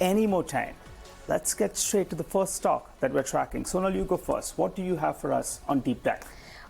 any more time. Let's get straight to the first stock that we're tracking. Sonal, you go first. What do you have for us on Deep Dive?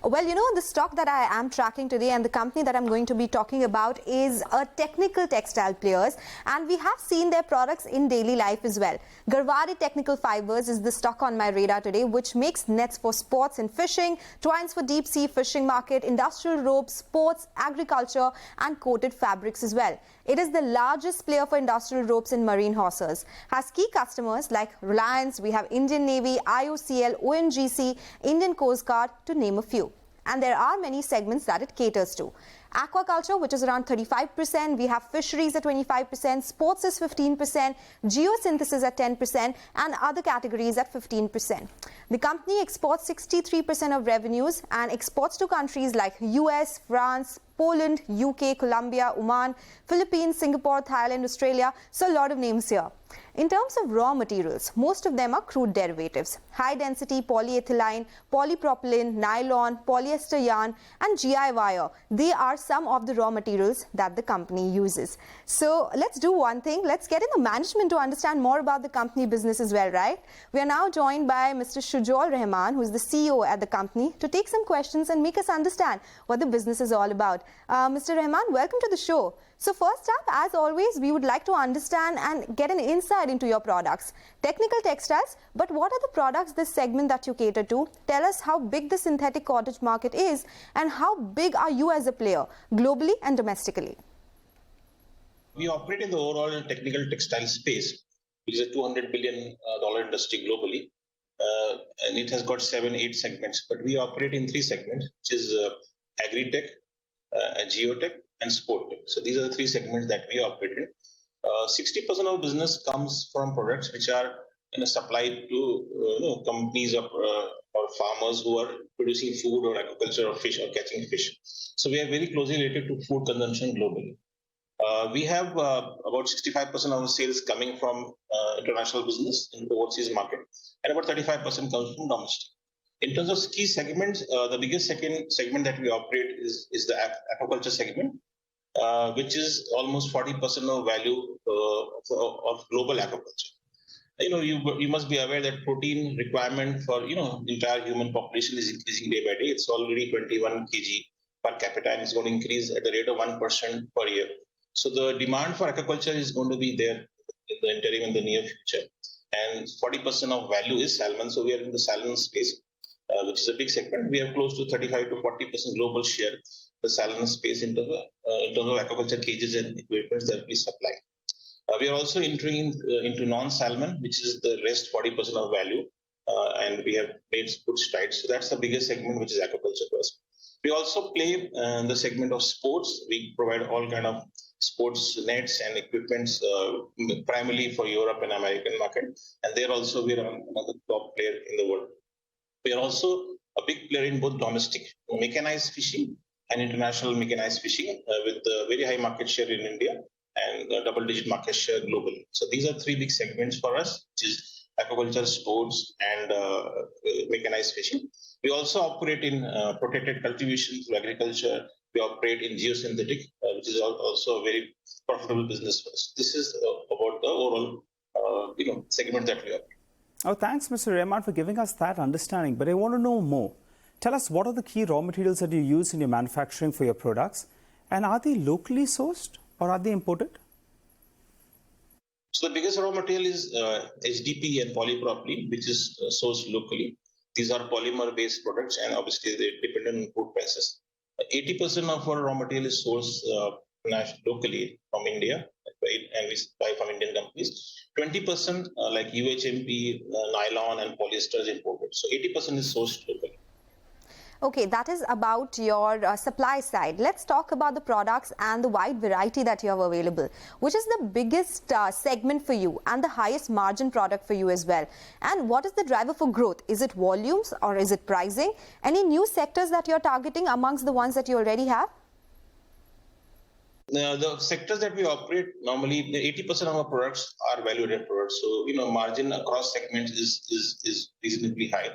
Well, the stock that I am tracking today and the company that I'm going to be talking about is a technical textile players, and we have seen their products in daily life as well. Garware Technical Fibres is the stock on my radar today, which makes nets for sports and fishing, twines for deep sea fishing market, industrial ropes, sports, agriculture and coated fabrics as well. It is the largest player for industrial ropes and marine hawsers. Has key customers like Reliance, we have Indian Navy, IOCL, ONGC, Indian Coast Guard, to name a few. And there are many segments that it caters to. Aquaculture, which is around 35%, we have fisheries at 25%, sports is 15%, geosynthesis at 10%, and other categories at 15%. The company exports 63% of revenues and exports to countries like US, France, Poland, UK, Colombia, Oman, Philippines, Singapore, Thailand, Australia, so a lot of names here. In terms of raw materials, most of them are crude derivatives. High-density polyethylene, polypropylene, nylon, polyester yarn and GI wire. They are some of the raw materials that the company uses. So let's do one thing. Let's get in the management to understand more about the company business as well, right? We are now joined by Mr. Shujaul Rehman, who is the CEO at the company, to take some questions and make us understand what the business is all about. Mr. Rehman, welcome to the show. So first up, as always, we would like to understand and get an insight into your products. Technical textiles, but what are the products, this segment that you cater to? Tell us how big the synthetic cottage market is and how big are you as a player, globally and domestically? We operate in the overall technical textile space, which is a $200 billion industry globally. And it has got 7-8 segments, but we operate in 3 segments, which is agri-tech, geotech, and sport tech. So these are the 3 segments that we operate in. 60% of business comes from products which are supplied to companies or farmers who are producing food or agriculture or fish or catching fish. So we are very closely related to food consumption globally. We have about 65% of our sales coming from international business in the overseas market, and about 35% comes from domestic. In terms of key segments, the biggest segment that we operate is the aquaculture segment, which is almost 40% of value of global aquaculture. You must be aware that protein requirement for entire human population is increasing day by day. It's already 21 kg per capita and it's going to increase at the rate of 1% per year. So the demand for aquaculture is going to be there in the interim in the near future. And 40% of value is salmon. So we are in the salmon space, which is a big segment. We have close to 35 to 40% global share, the salmon space in terms of aquaculture cages and equipment that we supply. We are also entering into non-salmon, which is the rest 40% of value, and we have made good strides. So that's the biggest segment, which is aquaculture for us. We also play in the segment of sports. We provide all kind of sports nets and equipments, primarily for Europe and American market. And there also we are one of the top player in the world. We are also a big player in both domestic mechanized fishing and international mechanized fishing, with a very high market share in India and double-digit market share globally. So these are 3 big segments for us, which is aquaculture, sports, and mechanized fishing. We also operate in protected cultivation through agriculture. We operate in geosynthetic, which is also a very profitable business for us. This is about the overall segment that we operate. Oh, thanks, Mr. Rehman, for giving us that understanding. But I want to know more. Tell us, what are the key raw materials that you use in your manufacturing for your products? And are they locally sourced or are they imported? So the biggest raw material is HDP and polypropylene, which is sourced locally. These are polymer-based products, and obviously they depend on import prices. 80% of our raw material is sourced locally from India, and we buy from Indian companies. 20% like UHMP, nylon, and polyester is imported. So 80% is sourced locally. Okay, that is about your supply side. Let's talk about the products and the wide variety that you have available. Which is the biggest segment for you and the highest margin product for you as well? And what is the driver for growth? Is it volumes or is it pricing? Any new sectors that you're targeting amongst the ones that you already have? The sectors that we operate, normally 80% of our products are value-added products. So, margin across segments is reasonably high.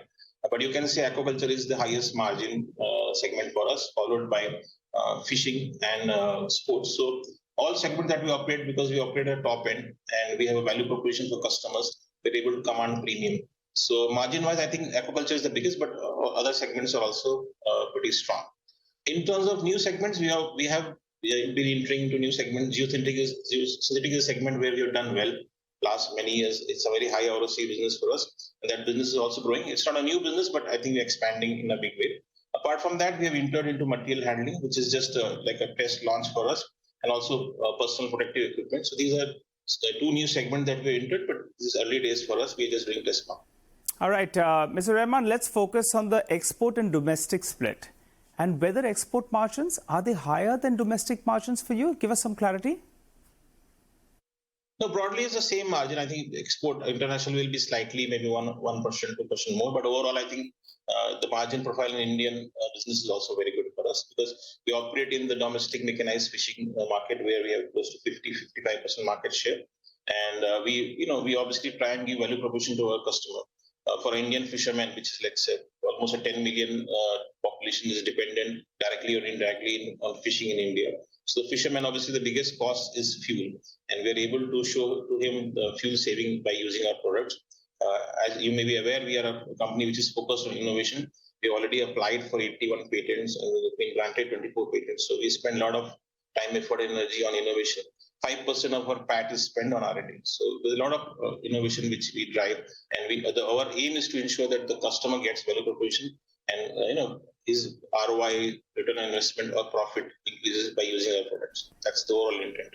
But you can say aquaculture is the highest margin segment for us, followed by fishing and sports. So all segments that we operate, because we operate at top end and we have a value proposition for customers, we're able to command premium. So margin-wise, I think aquaculture is the biggest, but other segments are also pretty strong. In terms of new segments, we have been entering into new segments. Geosynthetic is a segment where we have done well last many years. It's a very high ROC business for us, and that business is also growing. It's not a new business, but I think we're expanding in a big way. Apart from that, we have entered into material handling, which is just like a test launch for us, and also personal protective equipment. So these are two new segments that we entered, but this is early days for us. We're just doing test now. All right, Mr. Rehman, let's focus on the export and domestic split. And whether export margins, are they higher than domestic margins for you? Give us some clarity. No, broadly it's the same margin. I think export international will be slightly maybe 1%, 2% more. But overall, I think the margin profile in Indian business is also very good for us, because we operate in the domestic mechanized fishing market where we have close to 50-55% market share. And we obviously try and give value proposition to our customer. For Indian fishermen, which is, let's say, almost a 10 million population is dependent directly or indirectly on fishing in India. So the fisherman, obviously, the biggest cost is fuel. And we're able to show to him the fuel saving by using our products. As you may be aware, we are a company which is focused on innovation. We already applied for 81 patents and we've been granted 24 patents. So we spend a lot of time, effort, and energy on innovation. 5% of our PAT is spent on R&D. So there's a lot of innovation which we drive, and our aim is to ensure that the customer gets value proposition and his ROI, return on investment or profit increases by using our products. That's the overall intent.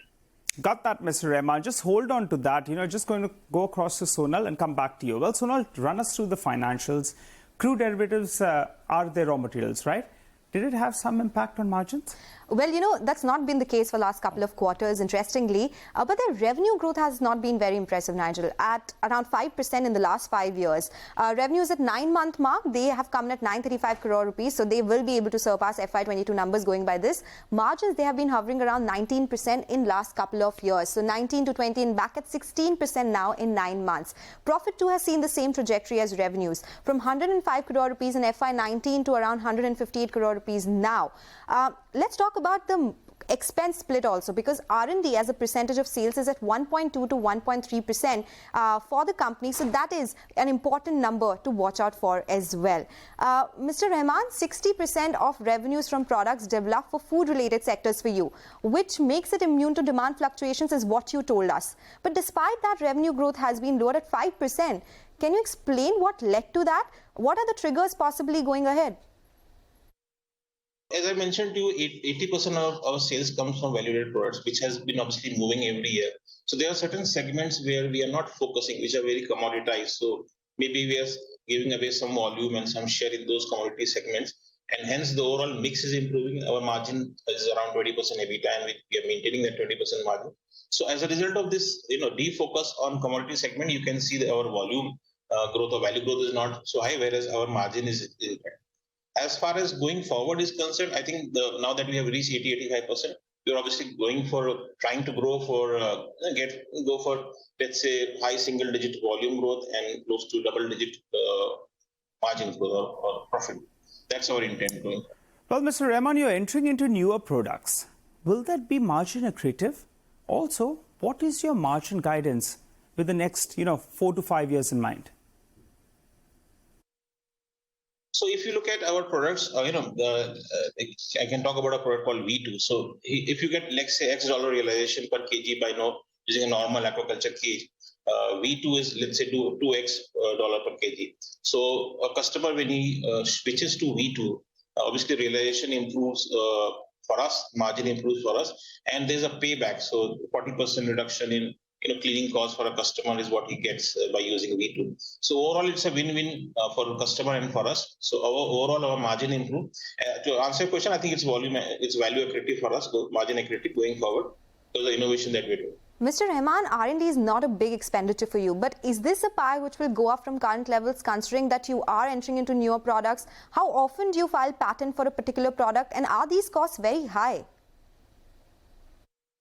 Got that, Mr. Rehman. Just hold on to that. Just going to go across to Sonal and come back to you. Well, Sonal, run us through the financials. Crude derivatives are their raw materials, right? Did it have some impact on margins? Well, that's not been the case for the last couple of quarters, interestingly. But their revenue growth has not been very impressive, Nigel, at around 5% in the last 5 years. Revenues at 9-month mark, they have come in at 935 crore rupees. So they will be able to surpass FY22 numbers going by this. Margins, they have been hovering around 19% in last couple of years. So 19 to 20 and back at 16% now in 9 months. Profit too has seen the same trajectory as revenues, from 105 crore rupees in FY19 to around 158 crore rupees now. Let's talk about the expense split also, because R&D as a percentage of sales is at 1.2 to 1.3% for the company. So that is an important number to watch out for as well. Mr. Rehman, 60% of revenues from products developed for food-related sectors for you, which makes it immune to demand fluctuations, is what you told us. But despite that, revenue growth has been lower at 5%. Can you explain what led to that? What are the triggers possibly going ahead? As I mentioned to you, 80% of our sales comes from value-added products, which has been obviously moving every year. So there are certain segments where we are not focusing, which are very commoditized. So maybe we are giving away some volume and some share in those commodity segments. And hence the overall mix is improving. Our margin is around 20% EBITDA, and we are maintaining that 20% margin. So as a result of this, defocus on commodity segment, you can see that our volume growth or value growth is not so high, whereas our margin is as far as going forward is concerned, I think now that we have reached 80-85%, we're obviously trying to grow go for, let's say, high single-digit volume growth and close to double-digit margin growth or profit. That's our intent going forward. Well, Mr. Rehman, you're entering into newer products. Will that be margin accretive? Also, what is your margin guidance with the next, 4 to 5 years in mind? So if you look at our products, I can talk about a product called V2. So if you get, let's say, X dollar realization per kg by using a normal aquaculture cage, V2 is, let's say, 2X dollar per kg. So a customer, when he switches to V2, obviously realization improves for us, margin improves for us, and there's a payback. So 40% reduction in cleaning costs for a customer is what he gets by using V2. So overall, it's a win-win for the customer and for us. So our margin improves. To answer your question, I think it's value accretive for us, margin accretive going forward. Those are innovation that we do. Mr. Rehman, R&D is not a big expenditure for you, but is this a pie which will go up from current levels, considering that you are entering into newer products? How often do you file patent for a particular product, and are these costs very high?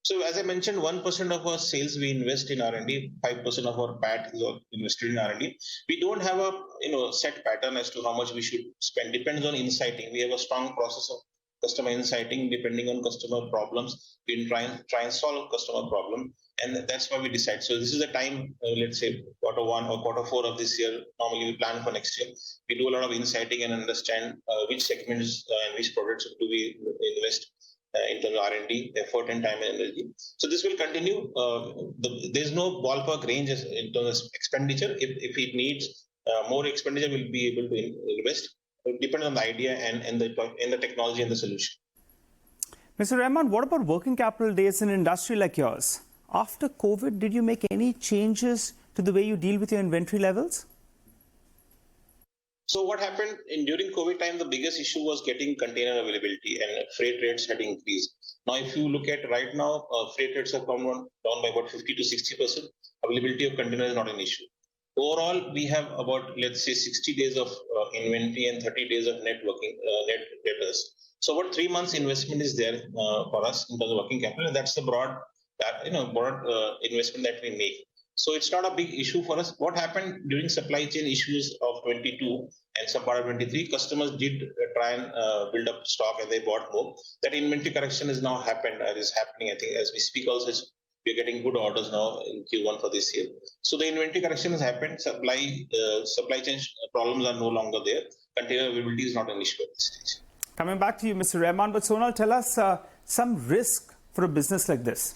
So as I mentioned, 1% of our sales we invest in R&D, 5% of our PAT is invested in R&D. We don't have a set pattern as to how much we should spend. Depends on insighting. We have a strong process of customer insighting, depending on customer problems. We try and solve customer problem, and that's why we decide. So this is the time, let's say Q1 or Q4 of this year. Normally we plan for next year. We do a lot of insighting and understand which segments and which products do we invest in terms of R&D, effort and time and energy. So this will continue. There's no ballpark range in terms of expenditure. If it needs more expenditure, we'll be able to invest. It depends on the idea and the technology and the solution. Mr. Rehman, what about working capital days in an industry like yours? After COVID, did you make any changes to the way you deal with your inventory levels? So what happened during COVID time, the biggest issue was getting container availability, and freight rates had increased. Now, if you look at right now, freight rates have come down by about 50 to 60%. Availability of containers is not an issue. Overall, we have about, let's say, 60 days of inventory and 30 days of net debtors. So about 3 months investment is there for us in terms of working capital, and that's the broad investment that we make. So it's not a big issue for us. What happened during supply chain issues of 22 and some part of 23, customers did try and build up stock and they bought more. That inventory correction is now happened, is happening. I think as we speak also, we're getting good orders now in Q1 for this year. So the inventory correction has happened. Supply chain problems are no longer there. Container availability is not an issue at this stage. Coming back to you, Mr. Rehman, but Sonal, tell us some risk for a business like this.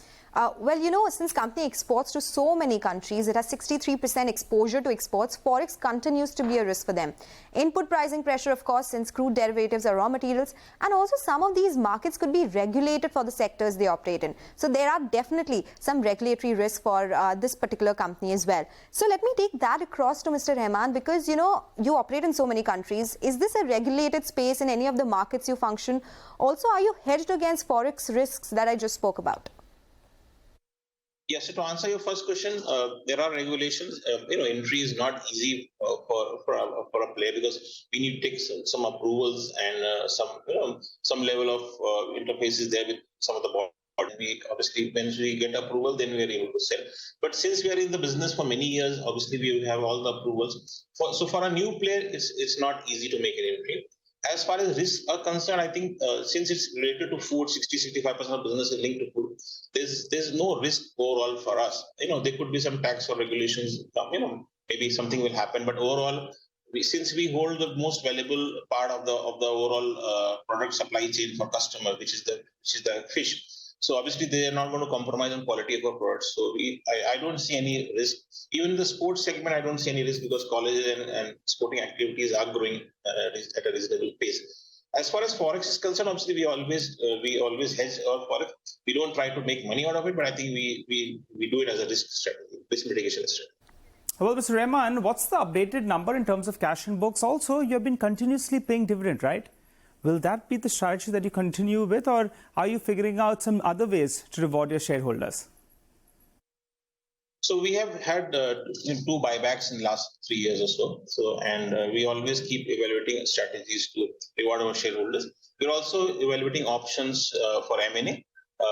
Well, since company exports to so many countries, it has 63% exposure to exports. Forex continues to be a risk for them. Input pricing pressure, of course, since crude derivatives are raw materials, and also some of these markets could be regulated for the sectors they operate in. So there are definitely some regulatory risks for this particular company as well. So let me take that across to Mr. Rehman, because, you operate in so many countries. Is this a regulated space in any of the markets you function? Also, are you hedged against Forex risks that I just spoke about? Yes, so to answer your first question, there are regulations. Entry is not easy for a player because we need to take some approvals and some level of interfaces there with some of the board. We obviously, when we get approval, then we are able to sell. But since we are in the business for many years, obviously we have all the approvals. So for a new player, it's not easy to make an entry. As far as risks are concerned, I think since it's related to food, 60-65% of business is linked to food. There's no risk overall for us. There could be some tax or regulations. Maybe something will happen, but overall, since we hold the most valuable part of the overall product supply chain for customer, which is the fish. So obviously they are not going to compromise on quality of our products. So I don't see any risk. Even in the sports segment, I don't see any risk because colleges and sporting activities are growing at a reasonable pace. As far as Forex is concerned, obviously we always hedge our Forex. We don't try to make money out of it, but I think we do it as a risk strategy, risk mitigation strategy. Well, Mr. Rehman, what's the updated number in terms of cash in books? Also, you've been continuously paying dividend, right? Will that be the strategy that you continue with, or are you figuring out some other ways to reward your shareholders? So we have had 2 buybacks in the last 3 years or so. And we always keep evaluating strategies to reward our shareholders. We're also evaluating options for M&A,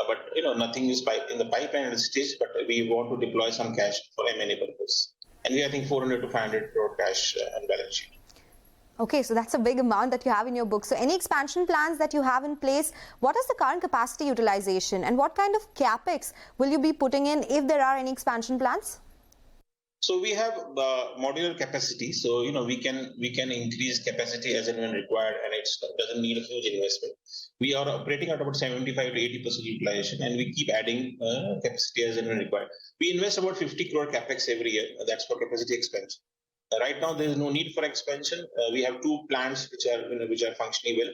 but nothing is in the pipeline at this stage. But we want to deploy some cash for M&A purpose, and we have, I think, 400 to 500 crore cash on balance sheet. Okay, so that's a big amount that you have in your book. So any expansion plans that you have in place, what is the current capacity utilization and what kind of capex will you be putting in if there are any expansion plans? So we have modular capacity. So, we can increase capacity as and when required, and it doesn't need a huge investment. We are operating at about 75 to 80% utilization, and we keep adding capacity as and when required. We invest about 50 crore capex every year. That's for capacity expansion. Right now, there is no need for expansion. We have 2 plants which are functioning well.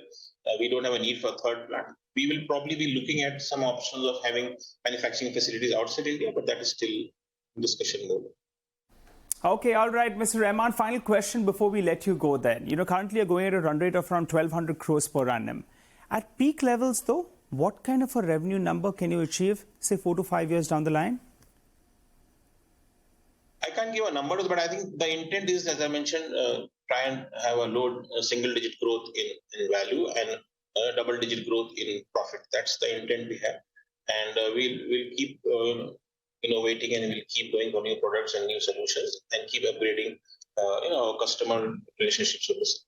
We don't have a need for a third plant. We will probably be looking at some options of having manufacturing facilities outside India, but that is still in discussion mode. Okay, all right, Mr. Rehman, final question before we let you go then. Currently you're going at a run rate of around 1,200 crores per annum. At peak levels though, what kind of a revenue number can you achieve, say 4 to 5 years down the line? I can't give a number, but I think the intent is, as I mentioned, try and have a low single-digit growth in value and double-digit growth in profit. That's the intent we have. And we'll keep innovating, and we'll keep going for new products and new solutions and keep upgrading our customer relationships with us.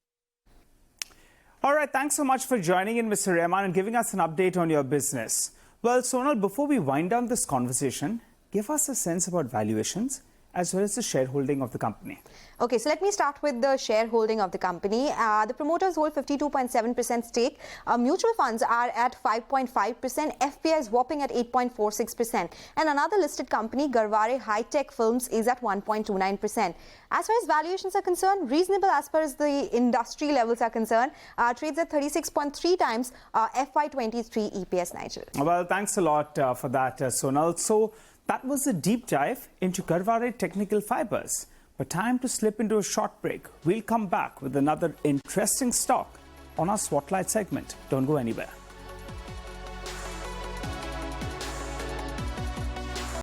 All right, thanks so much for joining in, Mr. Rehman, and giving us an update on your business. Well, Sonal, before we wind down this conversation, give us a sense about valuations as well as the shareholding of the company. Okay, so let me start with the shareholding of the company. The promoters hold 52.7% stake. Mutual funds are at 5.5%. FPI is whopping at 8.46%. And another listed company, Garware High-Tech Films, is at 1.29%. As far as valuations are concerned, reasonable as far as the industry levels are concerned. Trades at 36.3 times FY23 EPS, Nigel. Well, thanks a lot for that, Sonal. So that was a deep dive into Garware Technical Fibres. But time to slip into a short break. We'll come back with another interesting stock on our Spotlight segment. Don't go anywhere.